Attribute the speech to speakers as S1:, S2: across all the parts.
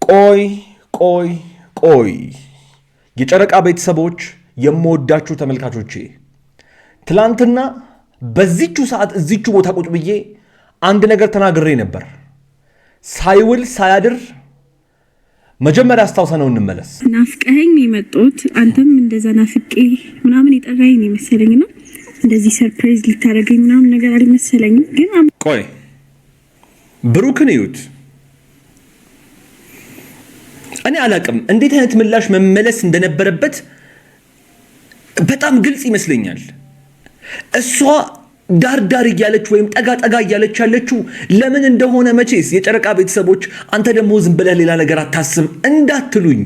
S1: ቆይ የጨረቃ ቤተሰቦች የምወዳችሁ ተመልካቾቼ ትላንትና በዚቹ ሰዓት እዚቹ ቦታ ቁጭ ብዬ አንድ ነገር ተናግሬ ነበር። ሳይውል ሳያድር መጀመሪያ አስታውሰነው እንመለስ።
S2: ናፍቀኸኝ የመጣሁት አንተም እንደዛ ናፍቄ ምናምን የጠራኸኝ ነው መሰለኝና እንደዚህ ሰርፕራይዝ ልታደርገኝ ምናምን ነገር አልመሰለኝም። ግን
S1: ቆይ ብሩክን እዩት። እኔ አላቅም እንዴት አይነት ምላሽ መመለስ እንደነበረበት በጣም ግልጽ ይመስለኛል። እሷ ዳር እያለች ወይም ጠጋ እያለች ያለችው ለምን እንደሆነ መቼስ የጨረቃ ቤተሰቦች አንተ ደግሞ ዝም ብለህ ሌላ ነገር አታስብ እንዳትሉኝ።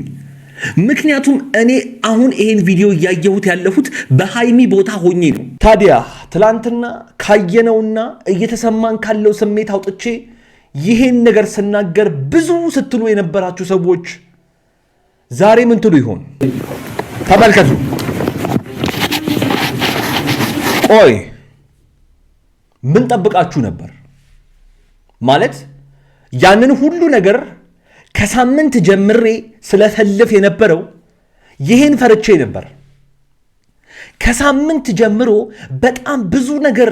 S1: ምክንያቱም እኔ አሁን ይሄን ቪዲዮ እያየሁት ያለሁት በሃይሚ ቦታ ሆኜ ነው። ታዲያ ትላንትና ካየነውና እየተሰማን ካለው ስሜት አውጥቼ ይሄን ነገር ስናገር ብዙ ስትሉ የነበራችሁ ሰዎች ዛሬ ምን ትሉ ይሆን? ተመልከቱ። ቆይ ምን ጠብቃችሁ ነበር? ማለት ያንን ሁሉ ነገር ከሳምንት ጀምሬ ስለፈልፍ የነበረው ይሄን ፈርቼ ነበር። ከሳምንት ጀምሮ በጣም ብዙ ነገር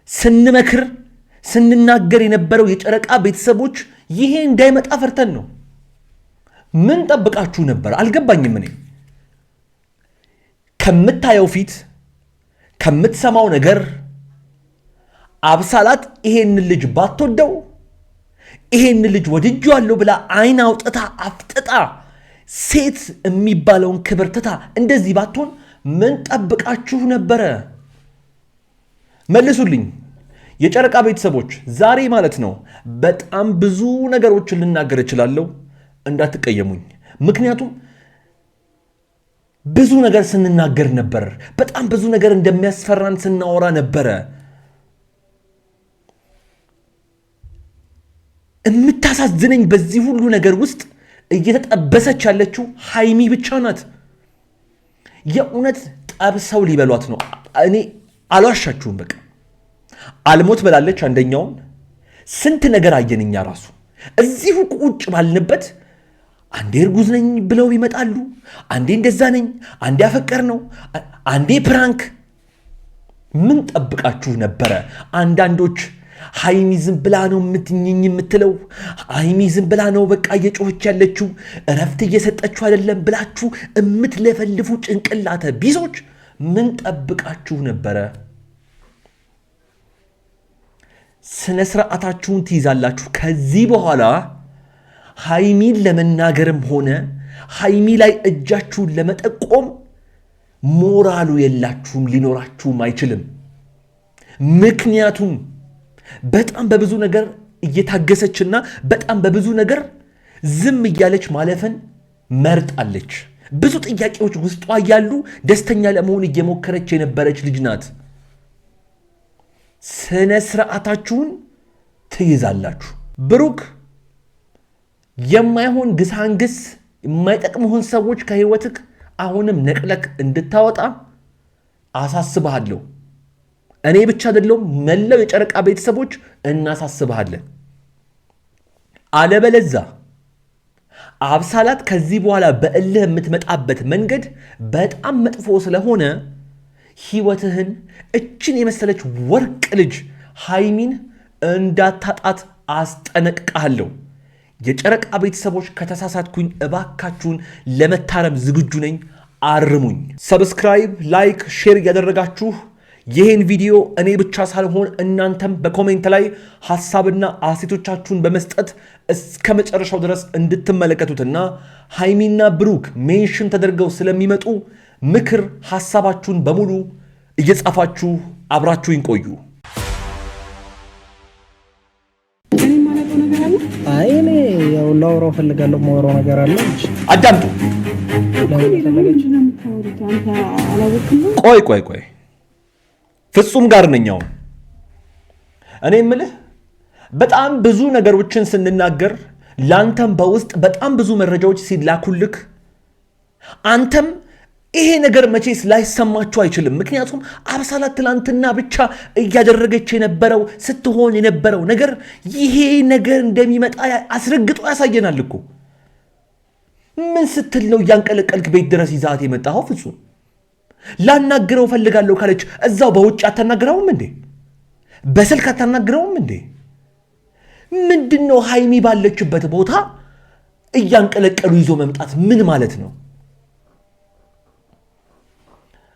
S1: ስንመክር ስንናገር የነበረው የጨረቃ ቤተሰቦች ይሄ እንዳይመጣ ፈርተን ነው። ምን ጠብቃችሁ ነበር? አልገባኝም። እኔ ከምታየው ፊት ከምትሰማው ነገር አብሳላት ይሄን ልጅ ባትወደው ይሄን ልጅ ወድጄዋለሁ ብላ አይን አውጥታ አፍጥጣ ሴት የሚባለውን ክብር ትታ እንደዚህ ባትሆን ምን ጠብቃችሁ ነበረ? መልሱልኝ የጨረቃ ቤተሰቦች። ዛሬ ማለት ነው በጣም ብዙ ነገሮችን ልናገር እችላለሁ፣ እንዳትቀየሙኝ። ምክንያቱም ብዙ ነገር ስንናገር ነበር። በጣም ብዙ ነገር እንደሚያስፈራን ስናወራ ነበረ። የምታሳዝነኝ በዚህ ሁሉ ነገር ውስጥ እየተጠበሰች ያለችው ሃይሚ ብቻ ናት። የእውነት ጠብሰው ሊበሏት ነው። እኔ አልዋሻችሁም። በቃ አልሞት በላለች አንደኛውን። ስንት ነገር አየንኛ ራሱ እዚሁ ቁጭ ባልንበት አንዴ እርጉዝ ነኝ ብለው ይመጣሉ። አንዴ እንደዛ ነኝ፣ አንዴ አፈቀር ነው፣ አንዴ ፕራንክ። ምን ጠብቃችሁ ነበረ? አንዳንዶች ሃይሚ ዝም ብላ ነው የምትኝኝ የምትለው፣ ሃይሚ ዝም ብላ ነው በቃ እየጮኸች ያለችው፣ እረፍት እየሰጠችው አይደለም ብላችሁ የምትለፈልፉ ጭንቅላተ ቢሶች ምን ጠብቃችሁ ነበረ? ስነ ስርዓታችሁን ትይዛላችሁ። ከዚህ በኋላ ሃይሚን ለመናገርም ሆነ ሃይሚ ላይ እጃችሁን ለመጠቆም ሞራሉ የላችሁም፣ ሊኖራችሁም አይችልም። ምክንያቱም በጣም በብዙ ነገር እየታገሰችና በጣም በብዙ ነገር ዝም እያለች ማለፍን መርጣለች። ብዙ ጥያቄዎች ውስጧ ያሉ ደስተኛ ለመሆን እየሞከረች የነበረች ልጅ ናት። ስነ ስርዓታችሁን ትይዛላችሁ። ብሩክ የማይሆን ግሳንግስ የማይጠቅሙህን ሰዎች ከህይወትክ አሁንም ነቅለክ እንድታወጣ አሳስብሃለሁ። እኔ ብቻ አይደለሁም፣ መላው የጨረቃ ቤተሰቦች እናሳስብሃለን። አለበለዛ አብሳላት ከዚህ በኋላ በእልህ የምትመጣበት መንገድ በጣም መጥፎ ስለሆነ ህይወትህን እችን የመሰለች ወርቅ ልጅ ሃይሚን እንዳታጣት አስጠነቅቃለሁ። የጨረቃ ቤተሰቦች ከተሳሳትኩኝ እባካችሁን ለመታረም ዝግጁ ነኝ፣ አርሙኝ። ሰብስክራይብ፣ ላይክ፣ ሼር እያደረጋችሁ ይህን ቪዲዮ እኔ ብቻ ሳልሆን እናንተም በኮሜንት ላይ ሐሳብና አስተያየቶቻችሁን በመስጠት እስከ መጨረሻው ድረስ እንድትመለከቱትና ሃይሚና ብሩክ ሜንሽን ተደርገው ስለሚመጡ ምክር ሐሳባችሁን በሙሉ እየጻፋችሁ አብራችሁን ቆዩ።
S3: እኔ ያው ላወራው ፈልጋለሁ። ማወራው ነገር አለ።
S1: አዳምጡ። ቆይ ፍጹም ጋር ነኝ አሁን። እኔ የምልህ በጣም ብዙ ነገሮችን ስንናገር ላንተም በውስጥ በጣም ብዙ መረጃዎች ሲላኩልክ አንተም ይሄ ነገር መቼስ ላይሰማችሁ አይችልም። ምክንያቱም አብሳላት ትላንትና ብቻ እያደረገች የነበረው ስትሆን የነበረው ነገር ይሄ ነገር እንደሚመጣ አስረግጦ ያሳየናል እኮ። ምን ስትል ነው እያንቀለቀልክ ቤት ድረስ ይዛት የመጣኸው? ፍጹም ላናግረው ፈልጋለሁ ካለች እዛው በውጭ አታናግረውም እንዴ? በስልክ አታናግረውም እንዴ? ምንድነው ሃይሚ ባለችበት ቦታ እያንቀለቀሉ ይዞ መምጣት ምን ማለት ነው?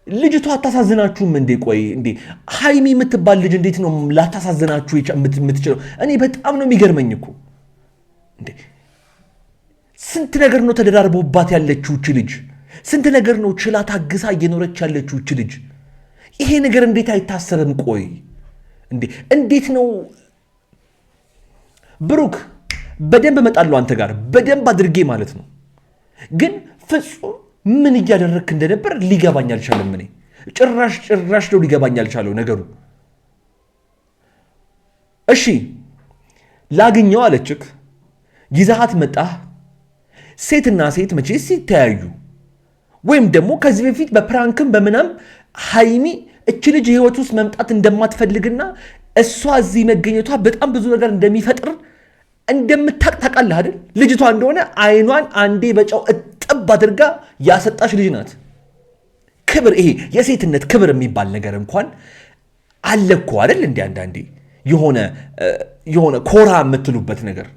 S1: ልጅቷ አታሳዝናችሁም እንዴ? ቆይ እንዴ ሃይሚ የምትባል ልጅ እንዴት ነው ላታሳዝናችሁ የምትችለው? እኔ በጣም ነው የሚገርመኝ እኮ እንዴ። ስንት ነገር ነው ተደራርቦባት ያለችው እች ልጅ። ስንት ነገር ነው ችላ ታግሳ እየኖረች ያለችው እች ልጅ። ይሄ ነገር እንዴት አይታሰብም? ቆይ እንዴ እንዴት ነው? ብሩክ በደንብ እመጣለሁ አንተ ጋር በደንብ አድርጌ ማለት ነው። ግን ፍጹም ምን እያደረግክ እንደነበር ሊገባኝ አልቻለም። እኔ ጭራሽ ነው ሊገባኝ አልቻለው ነገሩ። እሺ ላግኘው አለችክ፣ ይዛሃት መጣህ። ሴትና ሴት መቼ ሲተያዩ ወይም ደግሞ ከዚህ በፊት በፕራንክም በምናም ሃይሚ እች ልጅ ህይወት ውስጥ መምጣት እንደማትፈልግና እሷ እዚህ መገኘቷ በጣም ብዙ ነገር እንደሚፈጥር እንደምታቅ ታውቃለህ አይደል? ልጅቷ እንደሆነ አይኗን አንዴ በጨው እጥብ አድርጋ ያሰጣች ልጅ ናት። ክብር፣ ይሄ የሴትነት ክብር የሚባል ነገር እንኳን አለ እኮ አይደል? እንደ አንዳንዴ የሆነ ኮራ የምትሉበት ነገር።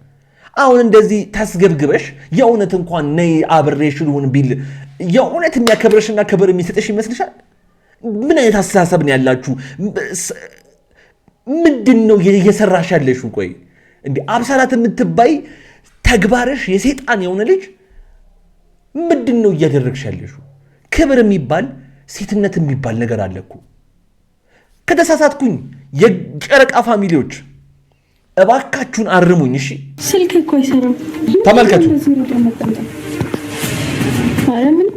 S1: አሁን እንደዚህ ታስገብግበሽ የእውነት እንኳን ነይ አብሬሽ ልሁን ቢል የእውነት የሚያከብረሽና ክብር የሚሰጥሽ ይመስልሻል? ምን አይነት አስተሳሰብ ነው ያላችሁ? ምንድን ነው እየሰራሽ ያለሽው? ቆይ እንዴ አብሳላት የምትባይ ተግባርሽ የሴጣን የሆነ ልጅ ምንድን ነው እያደረግሽ ያለሽው? ክብር የሚባል ሴትነት የሚባል ነገር አለ እኮ። ከተሳሳትኩኝ የጨረቃ ፋሚሊዎች እባካችሁን አርሙኝ። እሺ
S2: ስልክ እኮ አይሰራም።
S1: ተመልከቱ።
S2: አረምን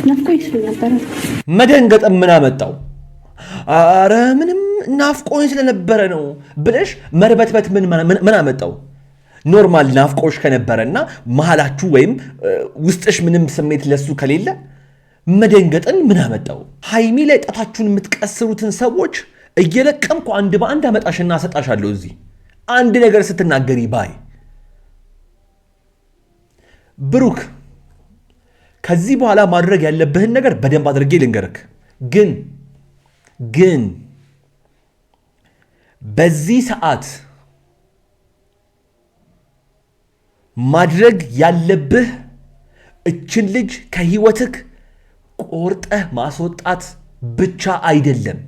S2: ናፍቆኝ ስለነበረ
S1: መደንገጥ ምን አመጣው? አረ ምንም ናፍቆኝ ስለነበረ ነው ብለሽ መርበትበት ምን አመጣው? ኖርማል ናፍቆሽ ከነበረና መሃላችሁ ወይም ውስጥሽ ምንም ስሜት ለሱ ከሌለ መደንገጥን ምን አመጣው? ሃይሚ ላይ ጣታችሁን የምትቀስሩትን ሰዎች እየለቀምኩ አንድ በአንድ አመጣሽና አሰጣሻለሁ። እዚህ አንድ ነገር ስትናገሪ ባይ ብሩክ፣ ከዚህ በኋላ ማድረግ ያለብህን ነገር በደንብ አድርጌ ልንገርክ። ግን በዚህ ሰዓት ማድረግ ያለብህ እችን ልጅ ከህይወትክ ቆርጠህ ማስወጣት ብቻ አይደለም።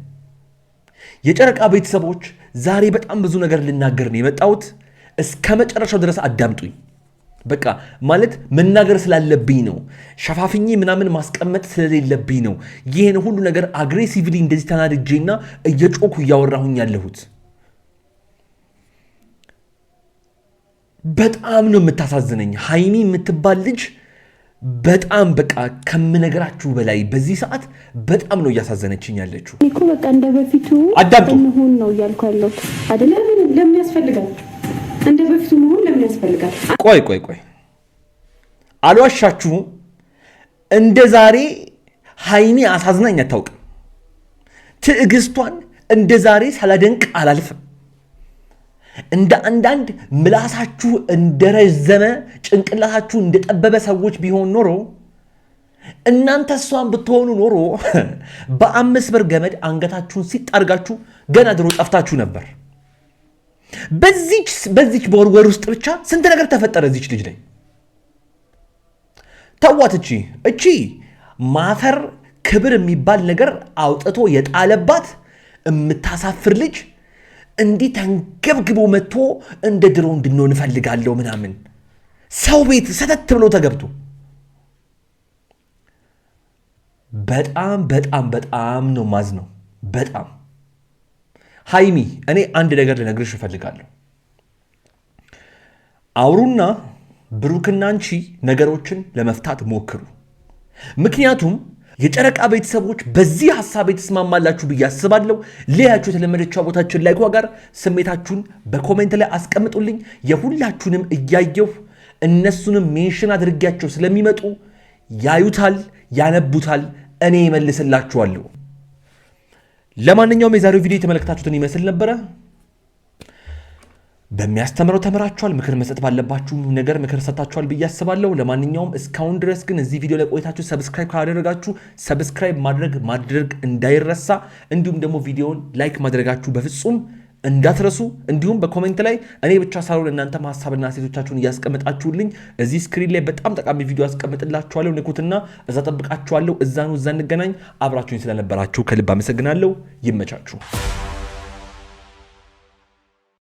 S1: የጨረቃ ቤተሰቦች ዛሬ በጣም ብዙ ነገር ልናገር ነው የመጣሁት። እስከ መጨረሻው ድረስ አዳምጡኝ። በቃ ማለት መናገር ስላለብኝ ነው። ሸፋፍኜ ምናምን ማስቀመጥ ስለሌለብኝ ነው ይህን ሁሉ ነገር አግሬሲቭሊ እንደዚህ ተናድጄና እየጮኩ እያወራሁኝ ያለሁት። በጣም ነው የምታሳዝነኝ ሃይሚ የምትባል ልጅ። በጣም በቃ ከምነግራችሁ በላይ በዚህ ሰዓት በጣም ነው እያሳዘነችኝ ያለችው።
S2: እኮ በቃ እንደ በፊቱ
S1: አዳምጡ
S2: እንሁን ነው እያልኩ ያለሁት አይደል? ለምን ያስፈልጋል? እንደ በፊቱ መሆን ለምን ያስፈልጋል?
S1: ቆይ አልዋሻችሁም። እንደ ዛሬ ሃይሚ አሳዝናኝ አታውቅም። ትዕግስቷን እንደ ዛሬ ሳላደንቅ አላልፍም። እንደ አንዳንድ ምላሳችሁ እንደረዘመ ጭንቅላታችሁ እንደጠበበ ሰዎች ቢሆን ኖሮ እናንተ እሷን ብትሆኑ ኖሮ በ5 ብር ገመድ አንገታችሁን ሲጣርጋችሁ ገና ድሮ ጠፍታችሁ ነበር። በዚች በወር ውስጥ ብቻ ስንት ነገር ተፈጠረ እዚች ልጅ ላይ። ተዋት። እቺ ማፈር ክብር የሚባል ነገር አውጥቶ የጣለባት የምታሳፍር ልጅ እንዲህ ተንገብግቦ መጥቶ እንደ ድሮ እንድንሆን እፈልጋለሁ ምናምን ሰው ቤት ሰተት ብሎ ተገብቶ በጣም ነው ማዝነው። በጣም ሃይሚ፣ እኔ አንድ ነገር ልነግርሽ እፈልጋለሁ። አውሩና ብሩክና አንቺ ነገሮችን ለመፍታት ሞክሩ። ምክንያቱም የጨረቃ ቤተሰቦች በዚህ ሐሳብ የተስማማላችሁ ብዬ አስባለሁ። ሌያችሁ የተለመደችው ቦታችን ላይ ጋር ስሜታችሁን በኮሜንት ላይ አስቀምጡልኝ። የሁላችሁንም እያየሁ እነሱንም ሜንሽን አድርጊያቸው ስለሚመጡ ያዩታል፣ ያነቡታል፣ እኔ እመልስላችኋለሁ። ለማንኛውም የዛሬው ቪዲዮ የተመለከታችሁትን ይመስል ነበረ። በሚያስተምረው ተምራችኋል። ምክር መስጠት ባለባችሁ ነገር ምክር ሰጣችኋል ብዬ አስባለሁ። ለማንኛውም እስካሁን ድረስ ግን እዚህ ቪዲዮ ላይ ቆይታችሁ ሰብስክራይብ ካላደረጋችሁ ሰብስክራይብ ማድረግ እንዳይረሳ፣ እንዲሁም ደግሞ ቪዲዮውን ላይክ ማድረጋችሁ በፍጹም እንዳትረሱ። እንዲሁም በኮሜንት ላይ እኔ ብቻ ሳልሆን እናንተም ሀሳብና ሴቶቻችሁን እያስቀመጣችሁልኝ እዚህ ስክሪን ላይ በጣም ጠቃሚ ቪዲዮ አስቀምጥላችኋለሁ። ንኩትና እዛ ጠብቃችኋለሁ። እዛ እንገናኝ። አብራችሁኝ ስለነበራችሁ ከልብ አመሰግናለሁ። ይመቻችሁ።